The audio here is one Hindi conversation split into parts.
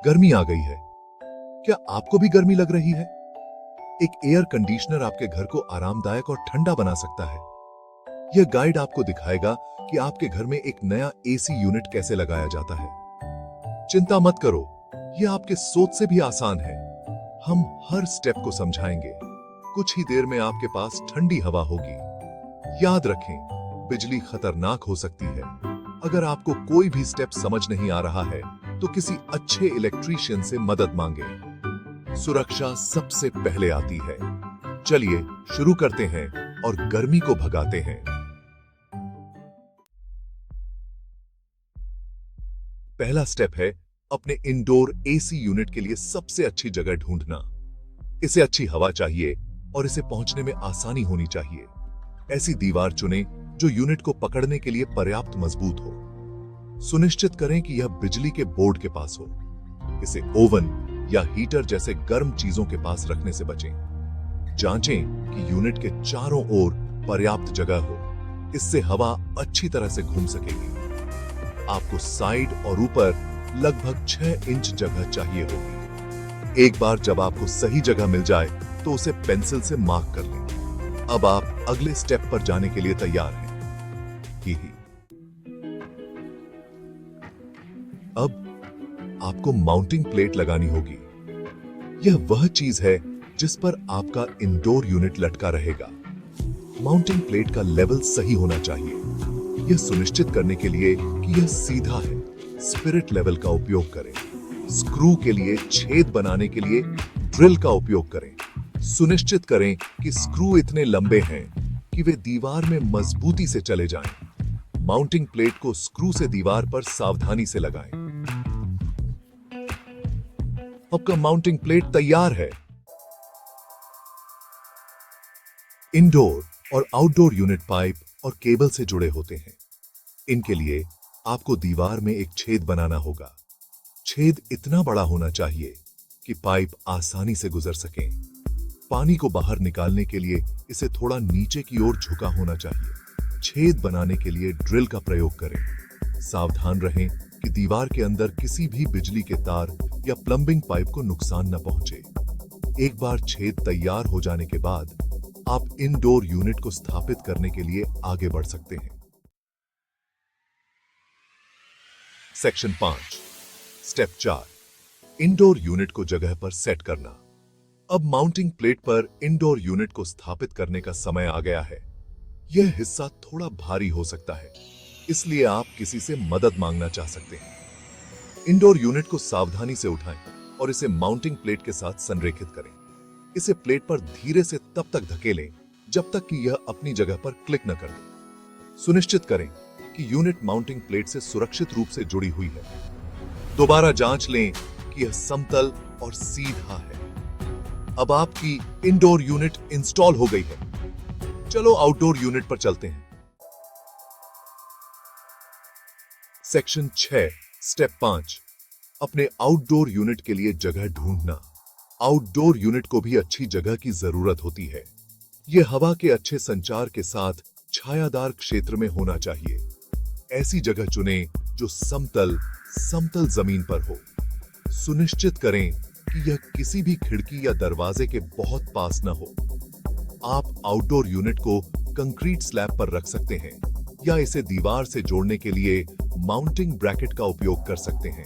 गर्मी आ गई है। क्या आपको भी गर्मी लग रही है? एक एयर कंडीशनर आपके घर को आरामदायक और ठंडा बना सकता है। यह गाइड आपको दिखाएगा कि आपके घर में एक नया एसी यूनिट कैसे लगाया जाता है। चिंता मत करो, यह आपके सोच से भी आसान है। हम हर स्टेप को समझाएंगे। कुछ ही देर में आपके पास ठंडी हवा होगी। याद रखें, बिजली खतरनाक हो सकती है। अगर आपको कोई भी स्टेप समझ नहीं आ रहा है तो किसी अच्छे इलेक्ट्रीशियन से मदद मांगे। सुरक्षा सबसे पहले आती है। चलिए शुरू करते हैं और गर्मी को भगाते हैं। पहला स्टेप है अपने इंडोर एसी यूनिट के लिए सबसे अच्छी जगह ढूंढना। इसे अच्छी हवा चाहिए और इसे पहुंचने में आसानी होनी चाहिए। ऐसी दीवार चुनें जो यूनिट को पकड़ने के लिए पर्याप्त मजबूत हो। सुनिश्चित करें कि यह बिजली के बोर्ड के पास हो। इसे ओवन या हीटर जैसे गर्म चीजों के पास रखने से बचें। जांचें कि यूनिट के चारों ओर पर्याप्त जगह हो। इससे हवा अच्छी तरह से घूम सकेगी। आपको साइड और ऊपर लगभग 6 इंच जगह चाहिए होगी। एक बार जब आपको सही जगह मिल जाए तो उसे पेंसिल से मार्क कर लें। अब आप अगले स्टेप पर जाने के लिए तैयार हैं। अब आपको माउंटिंग प्लेट लगानी होगी। यह वह चीज है जिस पर आपका इंडोर यूनिट लटका रहेगा। माउंटिंग प्लेट का लेवल सही होना चाहिए। यह सुनिश्चित करने के लिए कि यह सीधा है, स्पिरिट लेवल का उपयोग करें। स्क्रू के लिए छेद बनाने के लिए ड्रिल का उपयोग करें। सुनिश्चित करें कि स्क्रू इतने लंबे हैं कि वे दीवार में मजबूती से चले जाएं। माउंटिंग प्लेट को स्क्रू से दीवार पर सावधानी से लगाएं। आपका माउंटिंग प्लेट तैयार है। इंडोर और आउटडोर यूनिट पाइप और केबल से जुड़े होते हैं। इनके लिए आपको दीवार में एक छेद बनाना होगा। छेद इतना बड़ा होना चाहिए कि पाइप आसानी से गुजर सकें। पानी को बाहर निकालने के लिए इसे थोड़ा नीचे की ओर झुका होना चाहिए। छेद बनाने के लिए ड्रिल का प्रयोग करें। सावधान रहें कि दीवार के अंदर किसी भी बिजली के तार या प्लंबिंग पाइप को नुकसान न पहुंचे। एक बार छेद तैयार हो जाने के बाद आप इंडोर यूनिट को स्थापित करने के लिए आगे बढ़ सकते हैं। सेक्शन 5, स्टेप 4, इंडोर यूनिट को जगह पर सेट करना। अब माउंटिंग प्लेट पर इंडोर यूनिट को स्थापित करने का समय आ गया है। यह हिस्सा थोड़ा भारी हो सकता है, इसलिए आप किसी से मदद मांगना चाह सकते हैं। इंडोर यूनिट को सावधानी से उठाएं और इसे माउंटिंग प्लेट के साथ संरेखित करें। इसे प्लेट पर धीरे से तब तक धकेलें जब तक कि यह अपनी जगह पर क्लिक न कर दे। सुनिश्चित करें कि यूनिट माउंटिंग प्लेट से सुरक्षित रूप से जुड़ी हुई है। दोबारा जांच लें कि यह समतल और सीधा है। अब आपकी इंडोर यूनिट इंस्टॉल हो गई है। चलो आउटडोर यूनिट पर चलते हैं। सेक्शन 6, स्टेप 5, अपने आउटडोर यूनिट के लिए जगह ढूंढना। आउटडोर यूनिट को भी अच्छी जगह की जरूरत होती है। यह हवा के अच्छे संचार के साथ छायादार क्षेत्र में होना चाहिए। ऐसी जगह चुनें जो समतल जमीन पर हो। सुनिश्चित करें कि यह किसी भी खिड़की या दरवाजे के बहुत पास न हो। आप आउटडोर यूनिट को कंक्रीट स्लैब पर रख सकते हैं या इसे दीवार से जोड़ने के लिए माउंटिंग ब्रैकेट का उपयोग कर सकते हैं।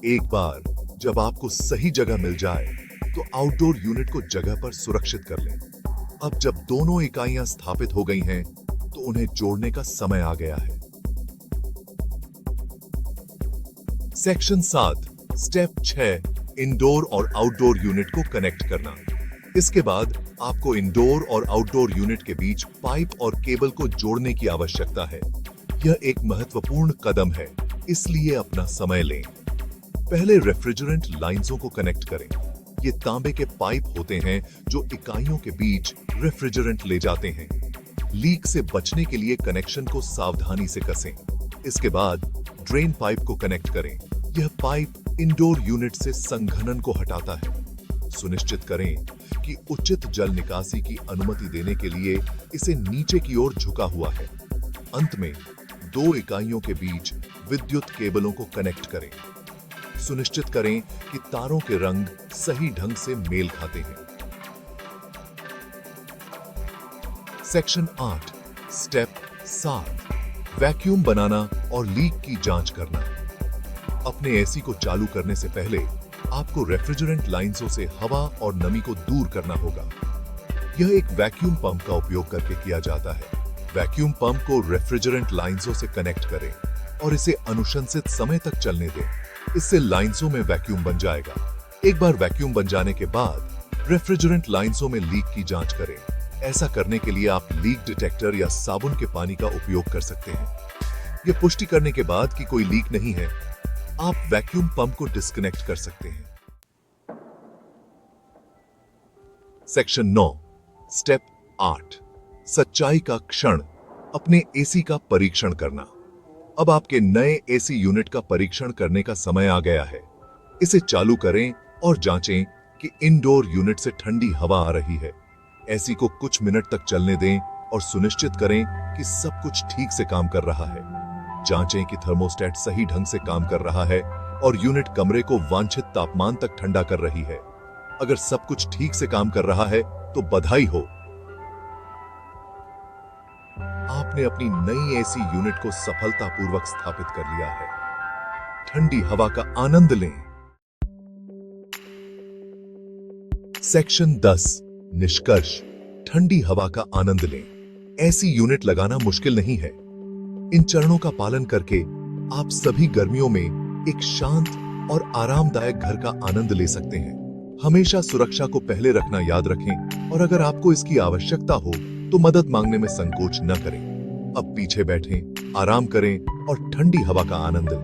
एक बार जब आपको सही जगह मिल जाए तो आउटडोर यूनिट को जगह पर सुरक्षित कर लें। अब जब दोनों इकाइयां स्थापित हो गई हैं तो उन्हें जोड़ने का समय आ गया है। सेक्शन 7, स्टेप 6, इंडोर और आउटडोर यूनिट को कनेक्ट करना। इसके बाद आपको इंडोर और आउटडोर यूनिट के बीच पाइप और केबल को जोड़ने की आवश्यकता है। यह एक महत्वपूर्ण कदम है, इसलिए अपना समय लें। पहले रेफ्रिजरेंट लाइंसों को कनेक्ट करें। ये तांबे के पाइप होते हैं जो इकाइयों के बीच रेफ्रिजरेंट ले जाते हैं। लीक से बचने के लिए कनेक्शन को सावधानी से कसें। इसके बाद ड्रेन पाइप को कनेक्ट करें। यह पाइप इंडोर यूनिट से संघनन को हटाता है। सुनिश्चित करें कि उचित जल निकासी की अनुमति देने के लिए इसे नीचे की ओर झुका हुआ है। अंत में 2 इकाइयों के बीच विद्युत केबलों को कनेक्ट करें। सुनिश्चित करें कि तारों के रंग सही ढंग से मेल खाते हैं। सेक्शन 8 स्टेप 7 वैक्यूम बनाना और लीक की जांच करना। अपने एसी को चालू करने से पहले आपको रेफ्रिजरेंट लाइंसों से हवा और नमी को दूर करना होगा। यह एक वैक्यूम पंप का उपयोग करके किया जाता है। वैक्यूम पंप को रेफ्रिजरेंट लाइंसों से कनेक्ट करें और इसे अनुशंसित समय तक चलने दें। इससे लाइंसों में वैक्यूम बन जाएगा। एक बार वैक्यूम बन जाने के बाद रेफ्रिजरेंट लाइंसों में लीक की जांच करें। ऐसा करने के लिए आप लीक डिटेक्टर या साबुन के पानी का उपयोग कर सकते हैं। यह पुष्टि करने के बाद कि कोई लीक नहीं है, आप वैक्यूम पंप को डिस्कनेक्ट कर सकते हैं। सेक्शन 9 स्टेप 8 सच्चाई का क्षण अपने एसी का परीक्षण करना। अब आपके नए एसी यूनिट का परीक्षण करने का समय आ गया है। इसे चालू करें और जांचें कि इंडोर यूनिट से ठंडी हवा आ रही है। एसी को कुछ मिनट तक चलने दें और सुनिश्चित करें कि सब कुछ ठीक से काम कर रहा है। जांचें कि थर्मोस्टेट सही ढंग से काम कर रहा है और यूनिट कमरे को वांछित तापमान तक ठंडा कर रही है। अगर सब कुछ ठीक से काम कर रहा है तो बधाई हो, आपने अपनी नई एसी यूनिट को सफलतापूर्वक स्थापित कर लिया है। ठंडी हवा का आनंद लें। सेक्शन 10 निष्कर्ष ठंडी हवा का आनंद लें। एसी यूनिट लगाना मुश्किल नहीं है। इन चरणों का पालन करके आप सभी गर्मियों में एक शांत और आरामदायक घर का आनंद ले सकते हैं। हमेशा सुरक्षा को पहले रखना याद रखें और अगर आपको इसकी आवश्यकता हो तो मदद मांगने में संकोच न करें। अब पीछे बैठें, आराम करें और ठंडी हवा का आनंद लें।